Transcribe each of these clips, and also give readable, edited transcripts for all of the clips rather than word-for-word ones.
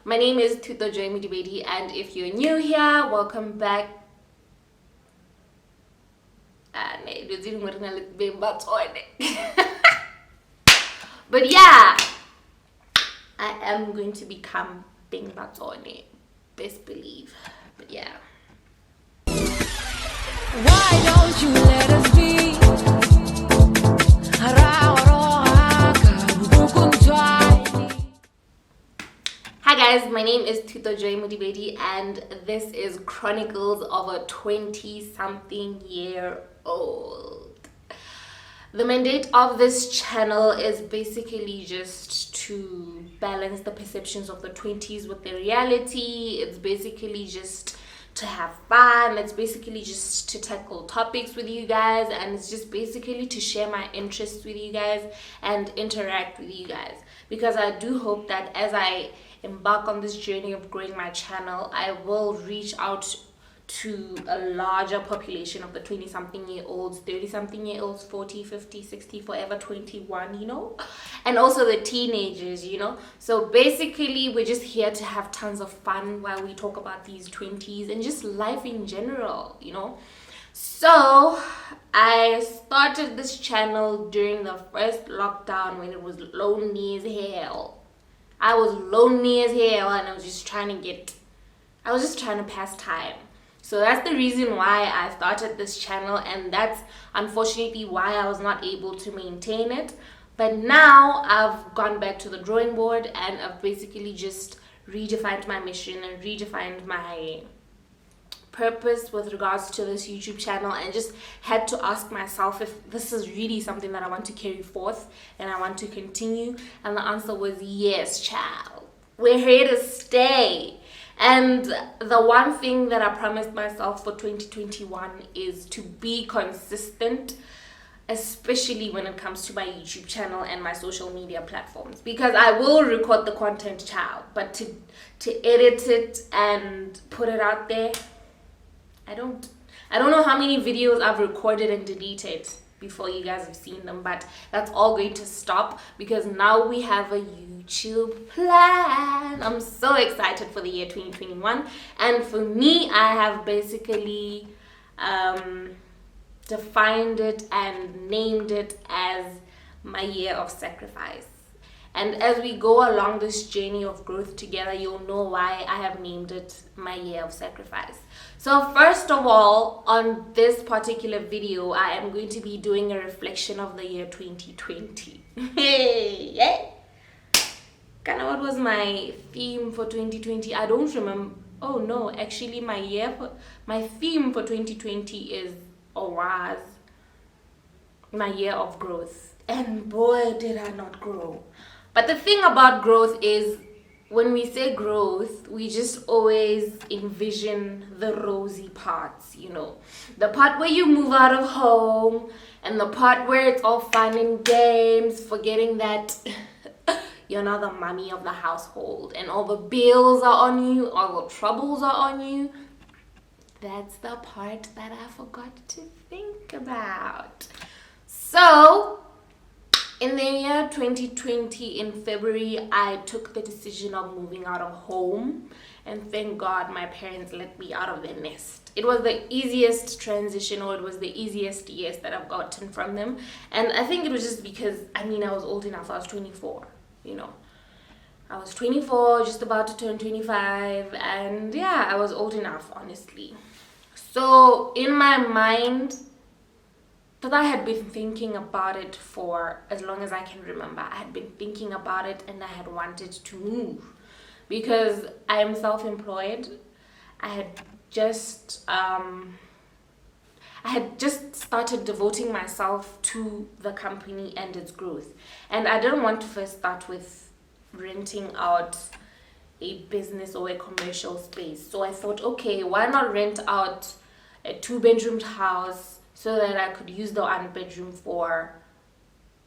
My name is Tuto Joy Mudibedi, and if you're new here, welcome back. But yeah, I am going to become Bing Batsone, best believe. But yeah. Why don't you let us be? Hi guys, my name is Tuto Joy Mudibedi, and this is Chronicles of a 20-something-year-old. The mandate of this channel is basically just to balance the perceptions of the 20s with the reality. It's basically just to have fun. It's basically just to tackle topics with you guys, and it's just basically to share my interests with you guys and interact with you guys, because I do hope that as I embark on this journey of growing my channel, I will reach out to a larger population of the 20-something-year-olds, 30-something-year-olds, 40, 50, 60, forever 21, and also the teenagers, So basically, we're just here to have tons of fun while we talk about these 20s and just life in general, So I started this channel during the first lockdown when it was lonely as hell. I was lonely as hell, and I was just trying to pass time. So that's the reason why I started this channel, and that's unfortunately why I was not able to maintain it. But now I've gone back to the drawing board, and I've basically just redefined my mission and redefined my purpose with regards to this YouTube channel, and just had to ask myself if this is really something that I want to carry forth and I want to continue. And the answer was yes, child. We're here to stay. And the one thing that I promised myself for 2021 is to be consistent, especially when it comes to my YouTube channel and my social media platforms, because I will record the content, child, but to edit it and put it out there, I don't know how many videos I've recorded and deleted before you guys have seen them, but that's all going to stop because now we have a YouTube plan. I'm so excited for the year 2021, and for me, I have basically defined it and named it as my year of sacrifice. And as we go along this journey of growth together, you'll know why I have named it my year of sacrifice. So first of all, on this particular video, I am going to be doing a reflection of the year 2020. Hey, yeah. Kind of what was my theme for 2020? I don't remember. Oh no, actually my theme for 2020 is or was my year of growth. And boy, did I not grow. But the thing about growth is, when we say growth, we just always envision the rosy parts, the part where you move out of home, and the part where it's all fun and games, forgetting that you're not the mommy of the household and all the bills are on you, all the troubles are on you. That's the part that I forgot to think about. So in the year 2020, in February, I took the decision of moving out of home, and thank God my parents let me out of their nest. It was the easiest transition, or it was the easiest yes that I've gotten from them. And I think it was just because, I was old enough. I was 24, I was 24, just about to turn 25, and yeah, I was old enough, honestly. So in my mind, but I had been thinking about it for as long as I can remember. I had been thinking about it, and I had wanted to move because I am self-employed. I had just started devoting myself to the company and its growth, and I didn't want to first start with renting out a business or a commercial space. So I thought, okay, why not rent out a 2-bedroom house so that I could use the 1 bedroom for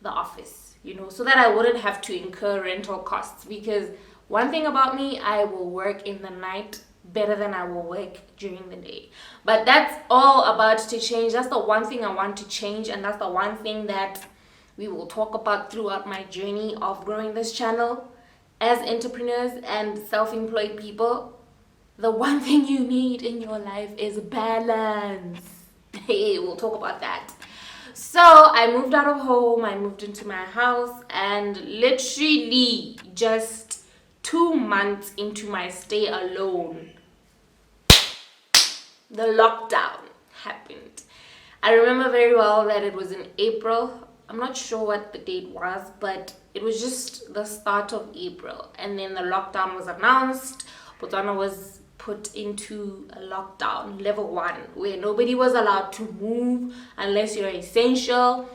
the office, so that I wouldn't have to incur rental costs. Because one thing about me, I will work in the night better than I will work during the day. But that's all about to change. That's the one thing I want to change, and that's the one thing that we will talk about throughout my journey of growing this channel. as entrepreneurs and self-employed people, the one thing you need in your life is balance. Hey, we'll talk about that. So I moved out of home, I moved into my house, and literally just 2 months into my stay alone, the lockdown happened. I remember very well that it was in April. I'm not sure what the date was, but it was just the start of April. And then the lockdown was announced. Botswana was put into a lockdown, level 1, where nobody was allowed to move unless you're essential.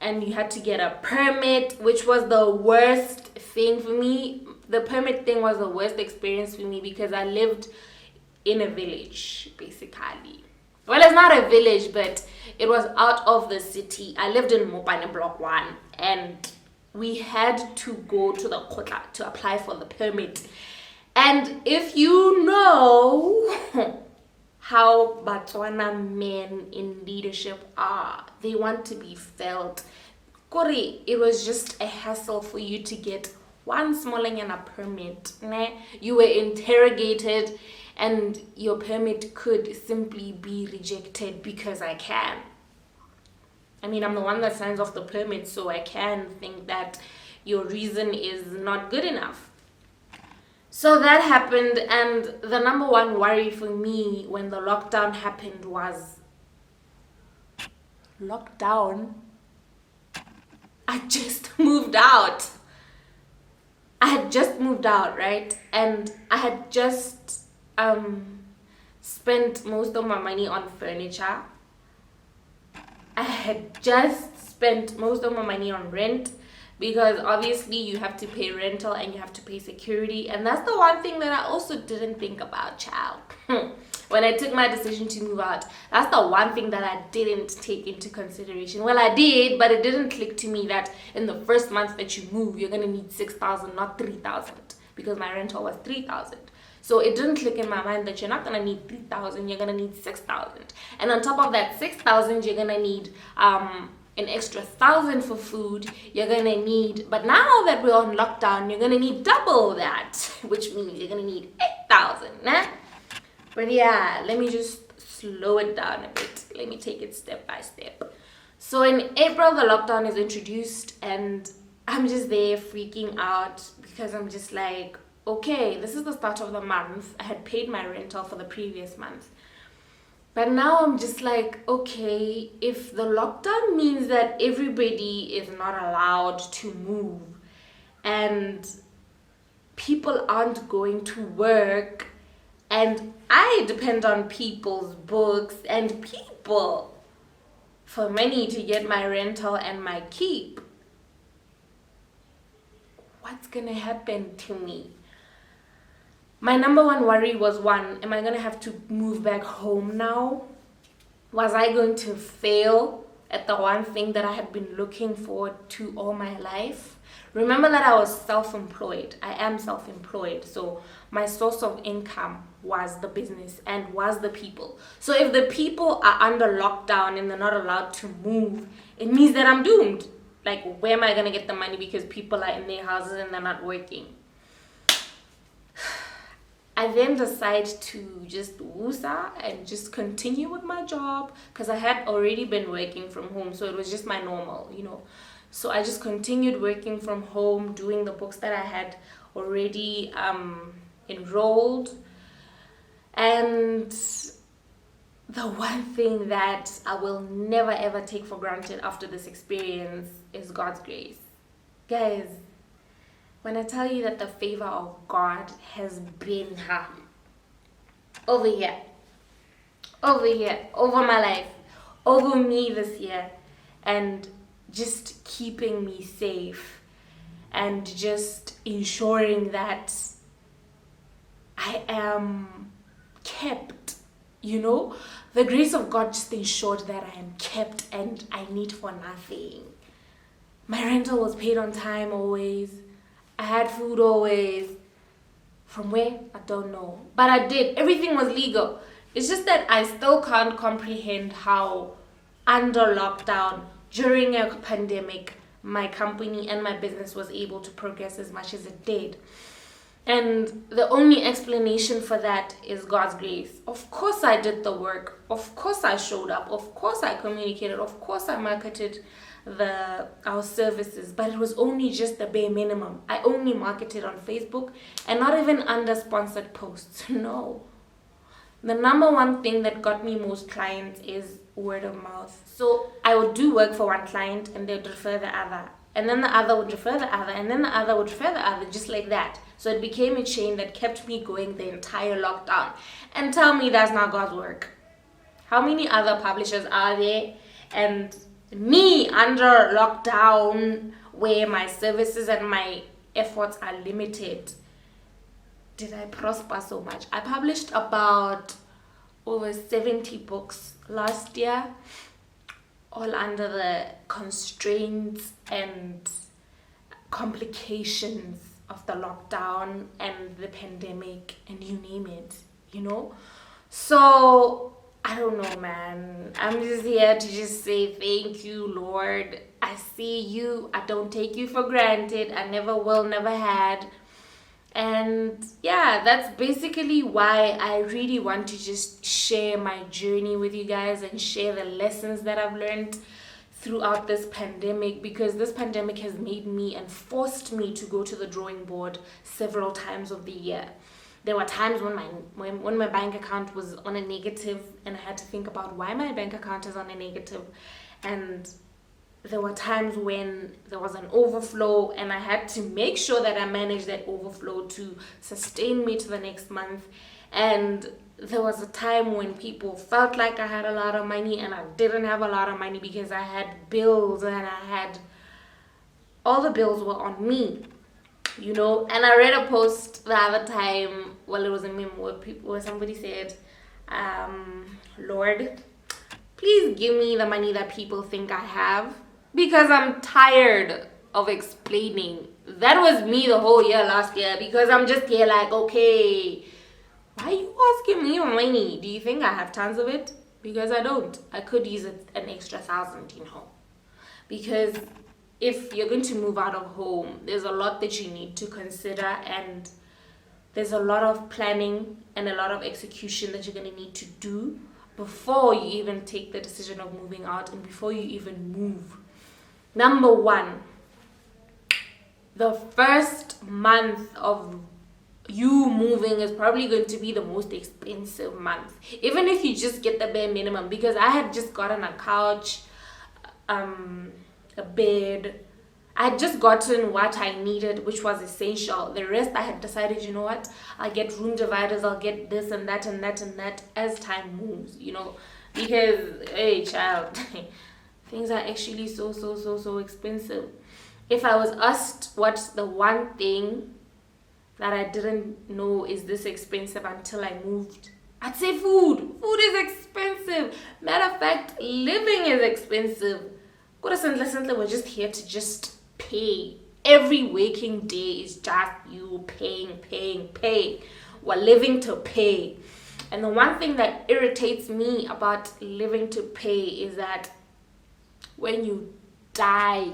And you had to get a permit, which was the worst thing for me. The permit thing was the worst experience for me because I lived in a village, basically. Well, it's not a village, but it was out of the city. I lived in Mopane Block 1, and we had to go to the Kotla to apply for the permit. And if you know how Botswana men in leadership are, they want to be felt. Kore, it was just a hassle for you to get one smallingana permit. You were interrogated, and your permit could simply be rejected because I can. I mean, I'm the one that signs off the permit, so I can think that your reason is not good enough. So that happened, and the number one worry for me when the lockdown happened was lockdown. I just moved out. I had just moved out, right? And I had just spent most of my money on furniture. I had just spent most of my money on rent, because obviously you have to pay rental and you have to pay security, and that's the one thing that I also didn't think about, child. When I took my decision to move out, that's the one thing that I didn't take into consideration. Well, I did, but it didn't click to me that in the first month that you move, you're gonna need 6,000, not 3,000, because my rental was 3,000. So it didn't click in my mind that you're not gonna need 3,000, you're gonna need 6,000, and on top of that 6,000, you're gonna need an extra 1,000 for food. You're gonna need, but now that we're on lockdown, you're gonna need double that, which means you're gonna need 8,000. Nah? But yeah, let me just slow it down a bit. Let me take it step by step. So in April, the lockdown is introduced, and I'm just there freaking out because I'm just like, okay, this is the start of the month. I had paid my rental for the previous month. But now I'm just like, okay, if the lockdown means that everybody is not allowed to move and people aren't going to work, and I depend on people's books and people for money to get my rental and my keep, what's gonna happen to me? My number one worry was, one, am I going to have to move back home now? Was I going to fail at the one thing that I had been looking forward to all my life? Remember that I was self-employed. I am self-employed. So my source of income was the business and was the people. So if the people are under lockdown and they're not allowed to move, it means that I'm doomed. Like, where am I going to get the money because people are in their houses and they're not working? I then decide to just woosa and just continue with my job, because I had already been working from home, so it was just my normal, So I just continued working from home, doing the books that I had already enrolled. And the one thing that I will never ever take for granted after this experience is God's grace. Guys, when I tell you that the favor of God has been over here, over my life, over me this year, and just keeping me safe, and just ensuring that I am kept, the grace of God just ensured that I am kept and I need for nothing. My rental was paid on time always. I had food always. From where? I don't know. But I did. Everything was legal. It's just that I still can't comprehend how under lockdown, during a pandemic, my company and my business was able to progress as much as it did. And the only explanation for that is God's grace. Of course I did the work. Of course I showed up. Of course I communicated. Of course I marketed our services. But it was only just the bare minimum. I only marketed on Facebook and not even under sponsored posts. No. The number one thing that got me most clients is word of mouth. So I would do work for one client and they would refer the other. And then the other would refer the other, and then the other would refer the other, just like that. So it became a chain that kept me going the entire lockdown. And tell me that's not God's work. How many other publishers are there? And me under lockdown, where my services and my efforts are limited, did I prosper so much? I published about over 70 books last year, all under the constraints and complications of the lockdown and the pandemic and you name it, you know? So I don't know, man. I'm just here to just say thank you, Lord. I see you. I don't take you for granted. I never will, never had. And yeah, that's basically why I really want to just share my journey with you guys and share the lessons that I've learned throughout this pandemic, because this pandemic has made me and forced me to go to the drawing board several times of the year. There were times when my bank account was on a negative and I had to think about why my bank account is on a negative, and there were times when there was an overflow and I had to make sure that I managed that overflow to sustain me to the next month. And there was a time when people felt like I had a lot of money and I didn't have a lot of money because I had bills and all the bills were on me, you know. And I read a post the other time, well, it was a meme where somebody said, Lord, please give me the money that people think I have, because I'm tired of explaining. That was me the whole year last year, because I'm just here like, okay, why are you asking me for money? Do you think I have tons of it? Because I don't. I could use an extra 1,000, you know. Because if you're going to move out of home, there's a lot that you need to consider, and there's a lot of planning and a lot of execution that you're going to need to do before you even take the decision of moving out and before you even move. Number one, the first month of you moving is probably going to be the most expensive month, even if you just get the bare minimum. Because I had just gotten a couch, a bed. I had just gotten what I needed, which was essential. The rest I had decided, you know what, I'll get room dividers, I'll get this and that and that and that as time moves, you know. Because, hey child, things are actually so expensive. If I was asked what's the one thing that I didn't know is this expensive until I moved, I'd say food. Food is expensive. Matter of fact, living is expensive. We're just here to just pay. Every waking day is just you paying. We're living to pay. And the one thing that irritates me about living to pay is that when you die,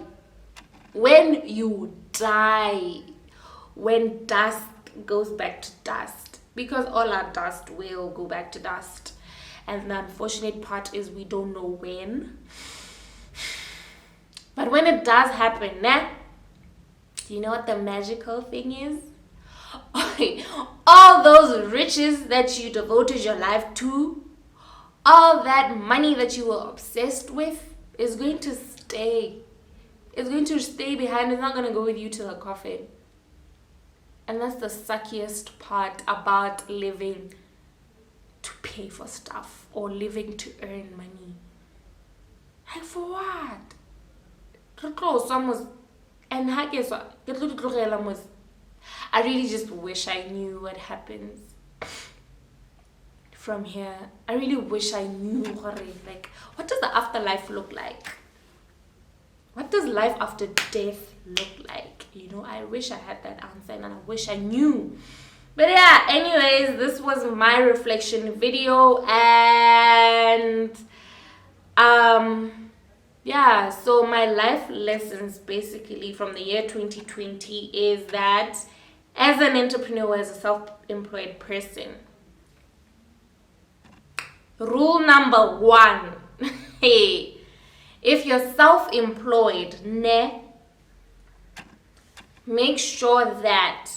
when dust goes back to dust, because all our dust will go back to dust, and the unfortunate part is we don't know when. But when it does happen, do you know what the magical thing is? All those riches that you devoted your life to, all that money that you were obsessed with, is going to stay. It's going to stay behind. It's not going to go with you to the coffin. And that's the suckiest part about living to pay for stuff or living to earn money. Like, for what? And I really just wish I knew what happens from here. I really wish I knew, like, what does the afterlife look like? What does life after death look like? You know, I wish I had that answer and I wish I knew. But yeah, anyways, this was my reflection video, and yeah, so my life lessons basically from the year 2020 is that as an entrepreneur, as a self-employed person, rule number one, hey, if you're self-employed, make sure that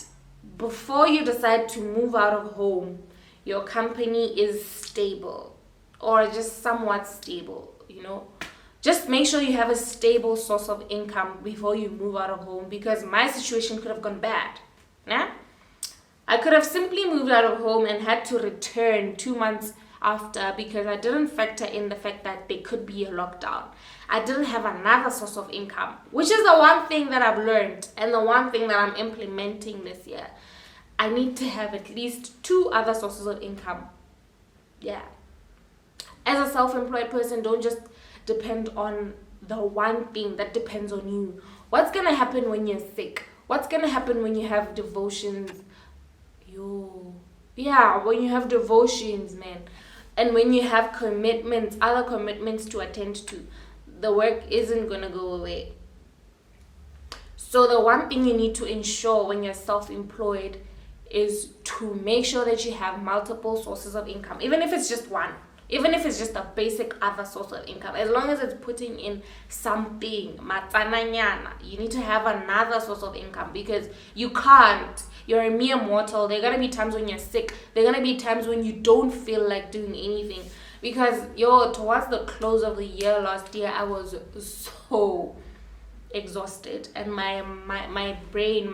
before you decide to move out of home, your company is stable or just somewhat stable, Just make sure you have a stable source of income before you move out of home, because my situation could have gone bad. Yeah? I could have simply moved out of home and had to return 2 months after because I didn't factor in the fact that there could be a lockdown. I didn't have another source of income, which is the one thing that I've learned and the one thing that I'm implementing this year. I need to have at least 2 other sources of income. Yeah. As a self-employed person, don't just depend on the one thing that depends on you. What's going to happen when you're sick? What's going to happen when you have devotions? When you have devotions, man. And when you have commitments, other commitments to attend to, the work isn't going to go away. So the one thing you need to ensure when you're self-employed is to make sure that you have multiple sources of income, even if it's just one, even if it's just a basic other source of income, as long as it's putting in something, you need to have another source of income, because you can't. You're a mere mortal. There are gonna be times when you're sick. There are gonna be times when you don't feel like doing anything, because towards the close of the year last year, I was so exhausted, and my brain,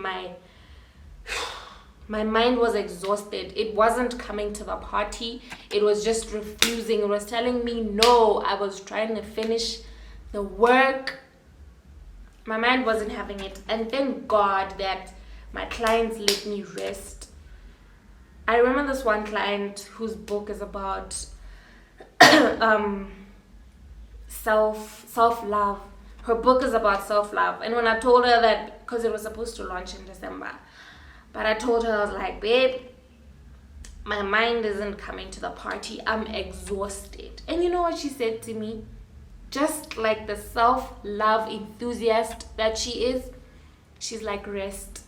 my mind was exhausted. It wasn't coming to the party. It was just refusing. It was telling me no. I was trying to finish the work. My mind wasn't having it. And thank God that my clients let me rest. I remember this one client whose book is about self-love. Her book is about self-love. And when I told her that, because it was supposed to launch in December, but I told her, I was like, babe, my mind isn't coming to the party. I'm exhausted. And you know what she said to me? Just like the self-love enthusiast that she is, she's like, rest.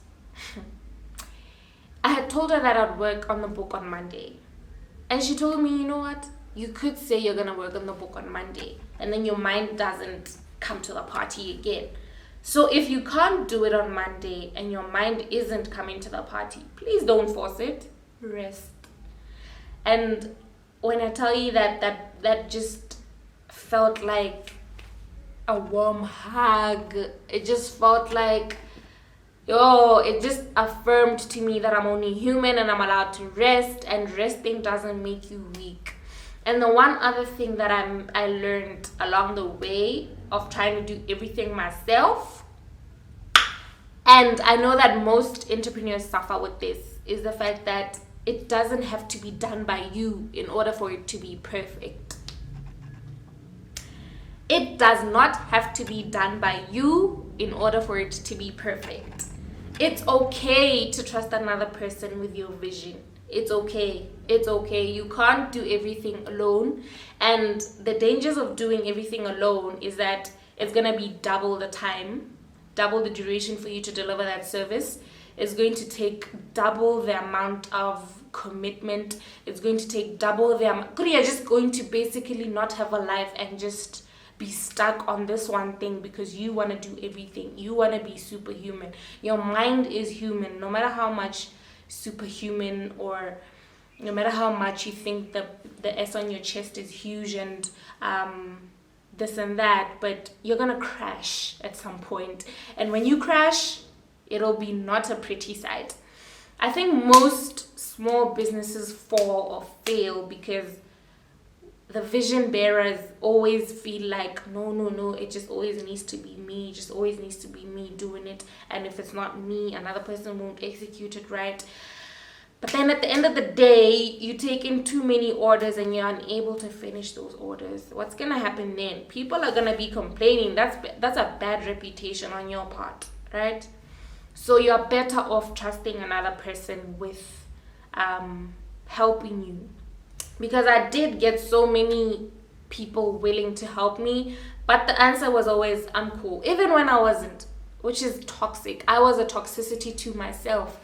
I had told her that I'd work on the book on Monday. And she told me, you know what? You could say you're going to work on the book on Monday, and then your mind doesn't come to the party again. So if you can't do it on Monday and your mind isn't coming to the party, please don't force it. Rest. And when I tell you that just felt like a warm hug, it just felt like, it just affirmed to me that I'm only human and I'm allowed to rest, and resting doesn't make you weak. And the one other thing that I learned along the way of trying to do everything myself, and I know that most entrepreneurs suffer with this, is the fact that it doesn't have to be done by you in order for it to be perfect. It does not have to be done by you in order for it to be perfect. It's okay to trust another person with your vision. It's okay. It's okay. You can't do everything alone. And the dangers of doing everything alone is that it's going to be double the time, double the duration for you to deliver that service. It's going to take double the amount of commitment. It's going to take double the amount. You're just going to basically not have a life and just be stuck on this one thing because you want to do everything. You want to be superhuman. Your mind is human, no matter how much superhuman, or no matter how much you think the S on your chest is huge and this and that, but you're gonna crash at some point. And when you crash, it'll be not a pretty sight. I think most small businesses fall or fail because the vision bearers always feel like, no, it just always needs to be me. It just always needs to be me doing it. And if it's not me, another person won't execute it right. But then at the end of the day, you take in too many orders and you're unable to finish those orders. What's going to happen then? People are going to be complaining. That's a bad reputation on your part, right? So you're better off trusting another person with helping you. Because I did get so many people willing to help me, but the answer was always, I'm cool. Even when I wasn't, which is toxic. I was a toxicity to myself.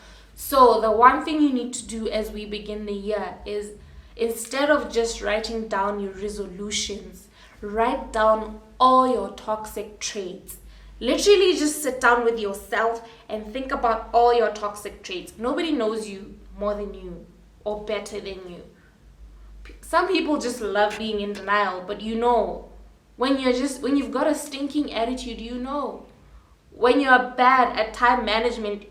So the one thing you need to do as we begin the year is, instead of just writing down your resolutions, write down all your toxic traits. Literally just sit down with yourself and think about all your toxic traits. Nobody knows you more than you or better than you. Some people just love being in denial, but when you've got a stinking attitude, when you're bad at time management,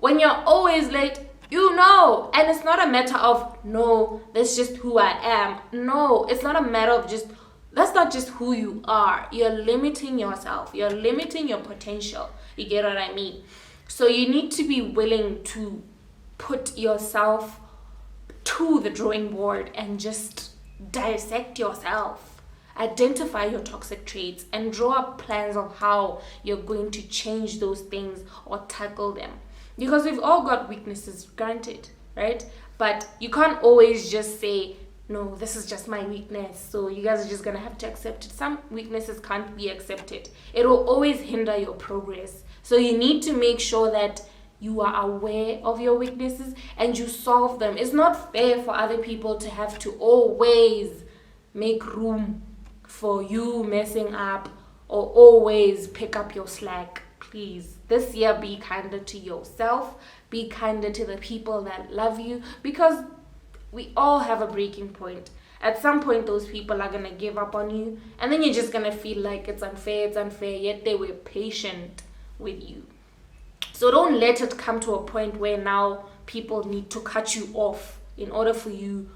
when you're always late, and it's not a matter of, no, that's just who I am. No, it's not a matter of that's not just who you are. You're limiting yourself. You're limiting your potential. You get what I mean? So you need to be willing to put yourself to the drawing board and just dissect yourself. Identify your toxic traits and draw up plans of how you're going to change those things or tackle them. Because we've all got weaknesses, granted, right? But you can't always just say, no, this is just my weakness, so you guys are just gonna have to accept it. Some weaknesses can't be accepted. It will always hinder your progress. So you need to make sure that you are aware of your weaknesses and you solve them. It's not fair for other people to have to always make room for you messing up or always pick up your slack. Please, this year, be kinder to yourself, be kinder to the people that love you, because we all have a breaking point. At some point, those people are going to give up on you, and then you're just going to feel like it's unfair, yet they were patient with you. So don't let it come to a point where now people need to cut you off in order for you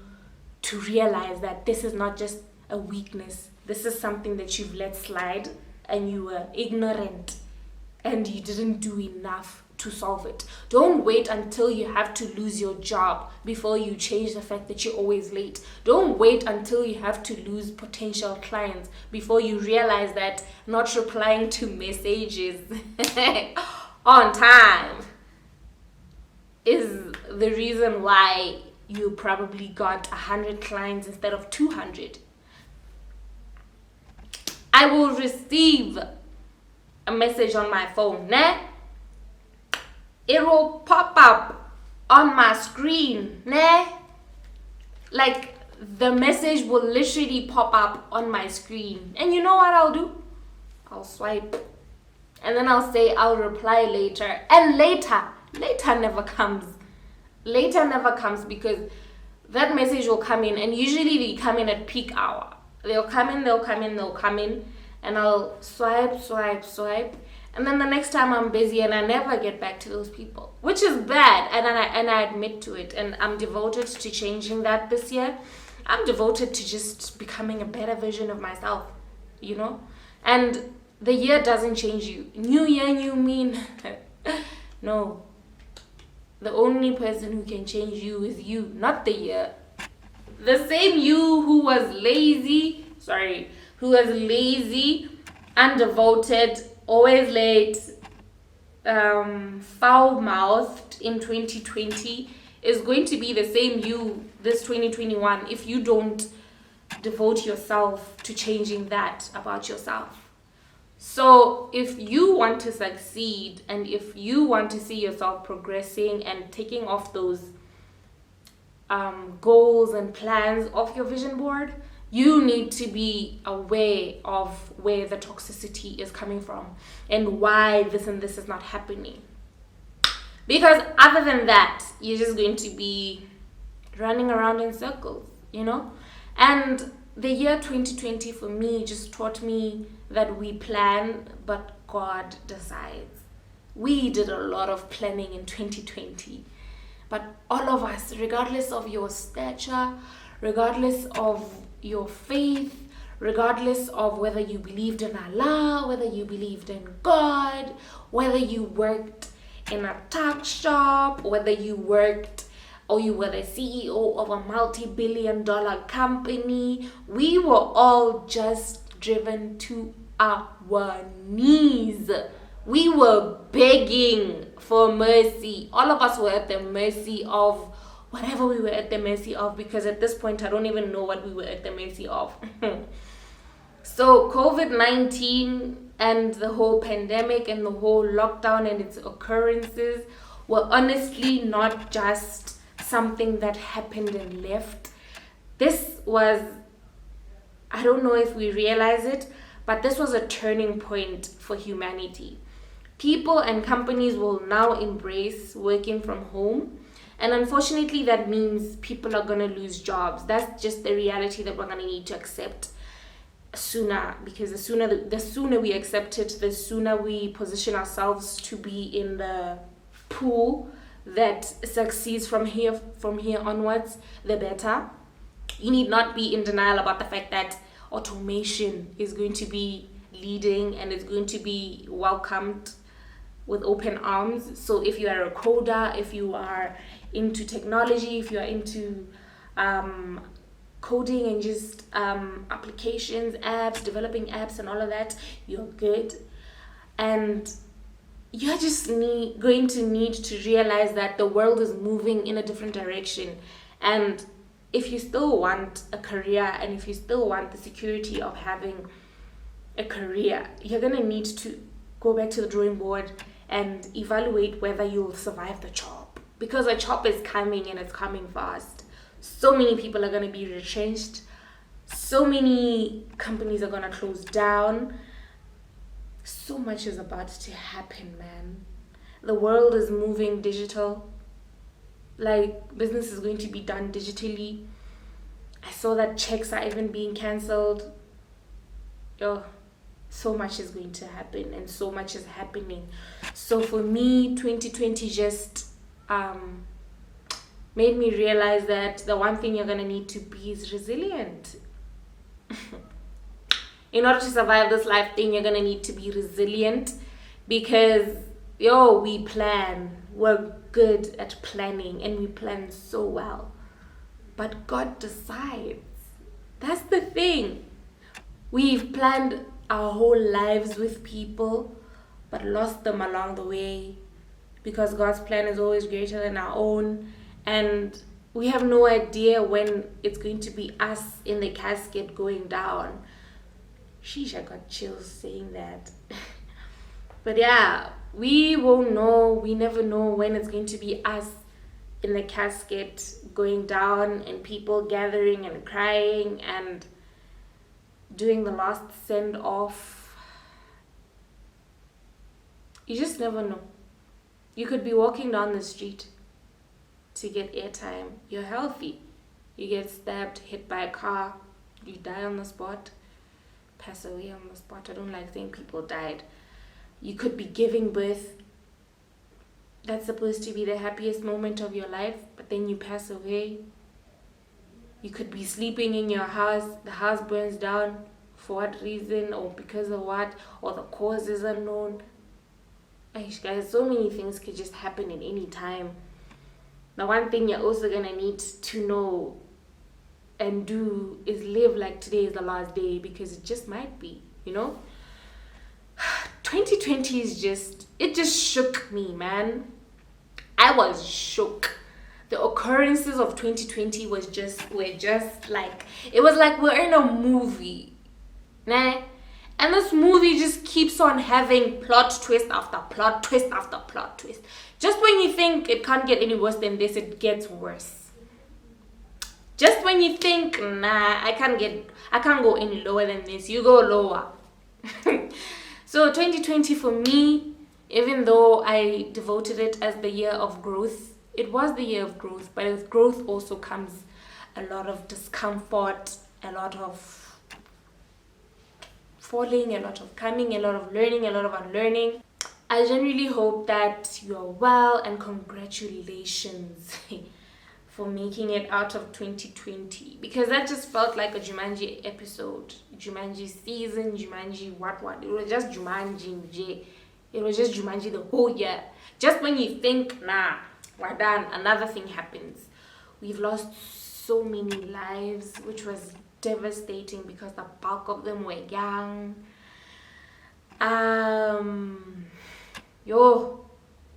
to realize that this is not just a weakness. This is something that you've let slide and you were ignorant and you didn't do enough to solve it. Don't wait until you have to lose your job before you change the fact that you're always late. Don't wait until you have to lose potential clients before you realize that not replying to messages on time is the reason why you probably got 100 clients instead of 200. I will receive a message on my phone, né? It will pop up on my screen, né? Like, the message will literally pop up on my screen. And you know what I'll do? I'll swipe. And then I'll say I'll reply later. And later never comes. Later never comes because that message will come in. And usually they come in at peak hour. They'll come in. And I'll swipe. And then the next time I'm busy and I never get back to those people, which is bad. And I admit to it. And I'm devoted to changing that this year. I'm devoted to just becoming a better version of myself, And the year doesn't change you. New year, new me. No. The only person who can change you is you, not the year. The same you who was lazy, undevoted, always late, foul-mouthed in 2020 is going to be the same you this 2021 if you don't devote yourself to changing that about yourself. So if you want to succeed and if you want to see yourself progressing and taking off those goals and plans off your vision board, you need to be aware of where the toxicity is coming from and why this and this is not happening. Because other than that, you're just going to be running around in circles, And the year 2020 for me just taught me that we plan, but God decides. We did a lot of planning in 2020. But all of us, regardless of your stature, regardless of your faith, regardless of whether you believed in Allah, whether you believed in God, whether you worked in a tuck shop, whether you worked or you were the CEO of a multi-billion-dollar company, we were all just driven to our knees. We were begging for mercy. All of us were at the mercy of whatever we were at the mercy of, because at this point I don't even know what we were at the mercy of. So COVID-19 and the whole pandemic and the whole lockdown and its occurrences were honestly not just something that happened and left. This was, I don't know if we realize it, but this was a turning point for humanity. People and companies will now embrace working from home. And unfortunately, that means people are going to lose jobs. That's just the reality that we're going to need to accept sooner, because the sooner we accept it, the sooner we position ourselves to be in the pool that succeeds from here onwards, the better. You need not be in denial about the fact that automation is going to be leading and it's going to be welcomed with open arms. So if you are a coder, if you are into technology, if you are into coding and just applications, apps, developing apps and all of that, you're good. And you're just going to need to realize that the world is moving in a different direction. And if you still want a career and if you still want the security of having a career, you're going to need to go back to the drawing board and evaluate whether you'll survive the chop. Because a chop is coming and it's coming fast. So many people are going to be retrenched. So many companies are going to close down. So much is about to happen, man. The world is moving digital. Like, business is going to be done digitally. I saw that checks are even being cancelled. So much is going to happen and so much is happening. So for me, 2020 just made me realize that the one thing you're going to need to be is resilient. In order to survive this life thing, you're going to need to be resilient, because we plan. We're good at planning and we plan so well. But God decides. That's the thing. We've planned our whole lives with people, but lost them along the way, because God's plan is always greater than our own. And we have no idea when it's going to be us in the casket going down. Sheesh, I got chills saying that. But yeah, we won't know. We never know when it's going to be us in the casket going down and people gathering and crying and doing the last send off. You just never know. You could be walking down the street to get airtime. You're healthy. You get stabbed, hit by a car, you die on the spot, pass away on the spot. I don't like saying people died. You could be giving birth. That's supposed to be the happiest moment of your life, but then you pass away. You could be sleeping in your house, the house burns down. For what reason or because of what, or the cause is unknown. Guys, so many things could just happen at any time. The one thing you're also gonna need to know and do is live like today is the last day, because it just might be, 2020 it just shook me, man. I was shook. The occurrences of 2020 were just like, it was like we're in a movie, nah? And this movie just keeps on having plot twist after plot twist after plot twist. Just when you think it can't get any worse than this, it gets worse. Just when you think, nah, I can't go any lower than this, you go lower. So 2020 for me, even though I devoted it as the year of growth, it was the year of growth, but with growth also comes a lot of discomfort, a lot of falling, a lot of coming, a lot of learning, a lot of unlearning. I genuinely hope that you are well, and congratulations for making it out of 2020, because that just felt like a Jumanji episode, Jumanji season, Jumanji what. It was just Jumanji. It was just Jumanji the whole year. Just when you think, nah, we're done, another thing happens. We've lost so many lives, which was devastating because the bulk of them were young.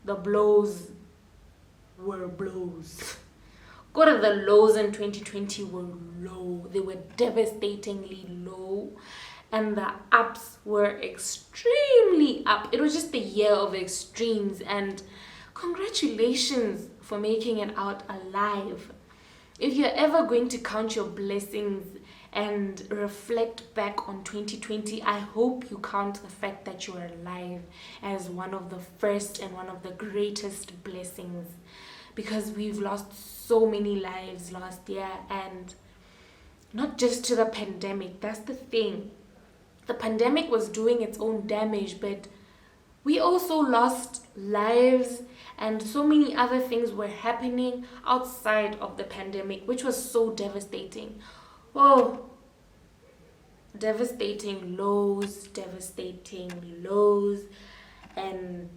The blows were blows. Go to the lows in 2020 were low. They were devastatingly low. And the ups were extremely up. It was just the year of extremes. And congratulations for making it out alive. If you're ever going to count your blessings and reflect back on 2020, I hope you count the fact that you're alive as one of the first and one of the greatest blessings, because we've lost so many lives last year, and not just to the pandemic. That's the thing. The pandemic was doing its own damage, but we also lost lives, and so many other things were happening outside of the pandemic, which was so devastating. Oh, devastating lows, and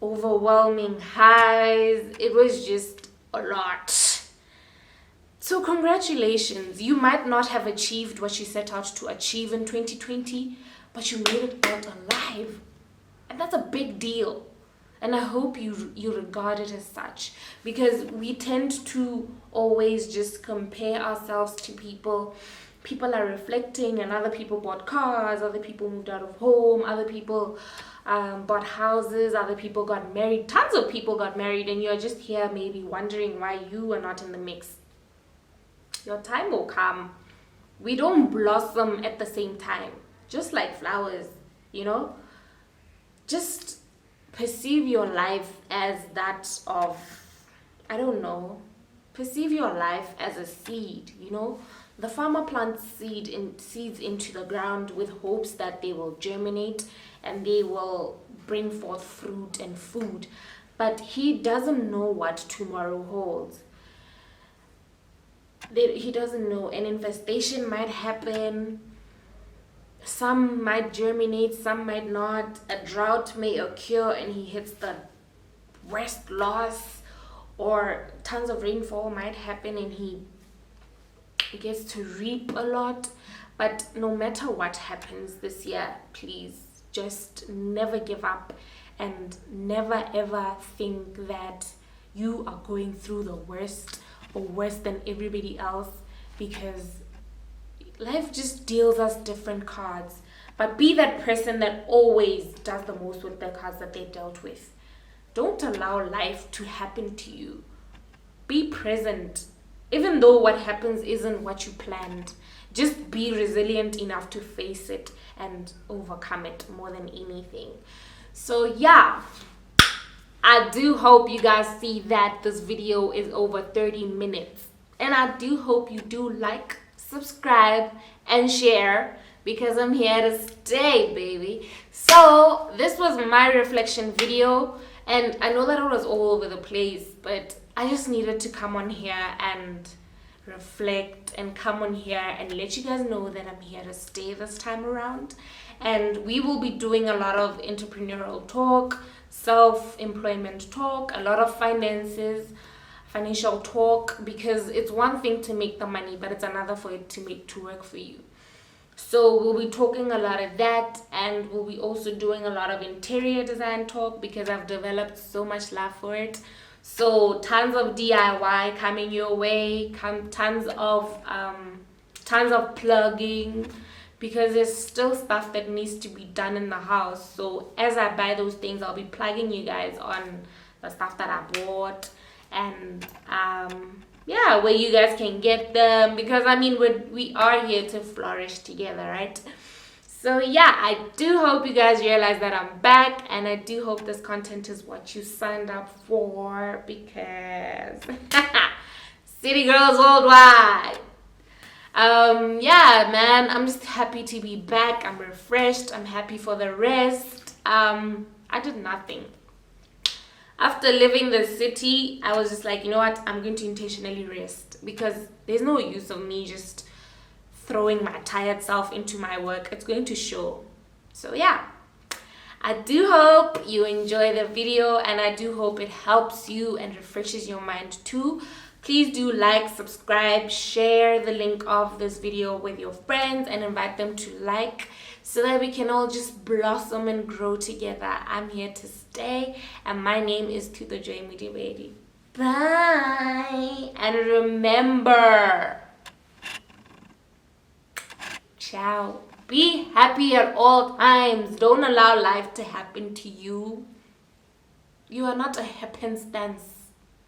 overwhelming highs. It was just a lot. So congratulations. You might not have achieved what you set out to achieve in 2020, but you made it out alive. And that's a big deal. And I hope you regard it as such, because we tend to always just compare ourselves to people. People are reflecting, and other people bought cars, other people moved out of home, other people bought houses, other people got married. Tons of people got married, and you're just here maybe wondering why you are not in the mix. Your time will come. We don't blossom at the same time, just like flowers, you know? Just perceive your life as that of, I don't know, perceive your life as a seed, you know? The farmer plants seeds into the ground with hopes that they will germinate and they will bring forth fruit and food. But he doesn't know what tomorrow holds. He doesn't know. An infestation might happen. Some might germinate, some might not. A drought may occur and he hits the worst loss, or tons of rainfall might happen and he gets to reap a lot. But no matter what happens this year, please just never give up, and never ever think that you are going through the worst or worse than everybody else, because life just deals us different cards. But be that person that always does the most with the cards that they dealt with. Don't allow life to happen to you. Be present. Even though what happens isn't what you planned, just be resilient enough to face it and overcome it more than anything. So yeah, I do hope you guys see that this video is over 30 minutes. And I do hope you do like, subscribe, and share, because I'm here to stay, baby. So this was my reflection video, and I know that it was all over the place, but I just needed to come on here and reflect, and come on here and let you guys know that I'm here to stay this time around. And we will be doing a lot of entrepreneurial talk, self-employment talk, a lot of financial talk, because it's one thing to make the money, but it's another for it to work for you. So we'll be talking a lot of that, and we'll be also doing a lot of interior design talk, because I've developed so much love for it. So tons of DIY coming your way, tons of plugging, because there's still stuff that needs to be done in the house. So as I buy those things, I'll be plugging you guys on the stuff that I bought, and yeah, where you guys can get them, because I mean we are here to flourish together, right? So yeah, I do hope you guys realize that I'm back, and I do hope this content is what you signed up for, because City Girls Worldwide. Yeah, man, I'm just happy to be back. I'm refreshed. I'm happy for the rest. I did nothing. After leaving the city, I was just like, you know what? I'm going to intentionally rest, because there's no use of me just throwing my tired self into my work. It's going to show. So yeah, I do hope you enjoy the video, and I do hope it helps you and refreshes your mind too. Please do like, subscribe, share the link of this video with your friends, and invite them to like, so that we can all just blossom and grow together. I'm here to stay, and my name is Tuto Joy Mudibedi. Bye, and remember, ciao. Be happy at all times. Don't allow life to happen to you. You are not a happenstance,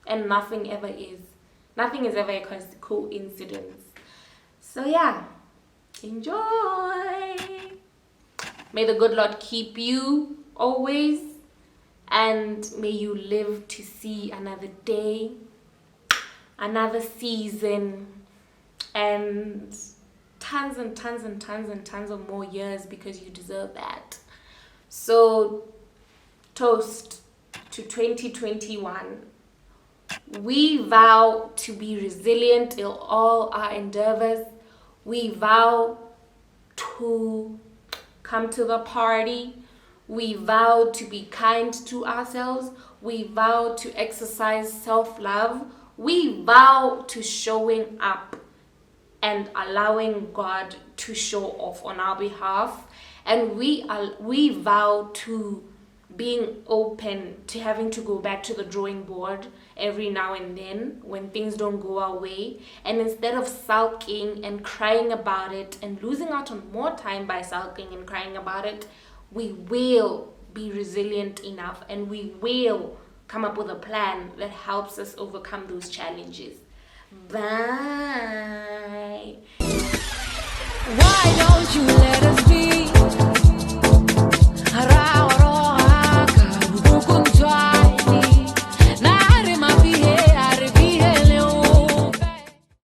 and nothing ever is. Nothing is ever a coincidence. So yeah, enjoy. May the good Lord keep you always, and may you live to see another day, another season, and tons and tons and tons and tons of more years, because you deserve that. So toast to 2021. We vow to be resilient in all our endeavors. We vow to come to the party. We vow to be kind to ourselves. We vow to exercise self-love. We vow to showing up and allowing God to show off on our behalf. And we vow to being open to having to go back to the drawing board every now and then when things don't go our way, and instead of sulking and crying about it and losing out on more time by sulking and crying about it, we will be resilient enough and we will come up with a plan that helps us overcome those challenges. Bye. Why don't you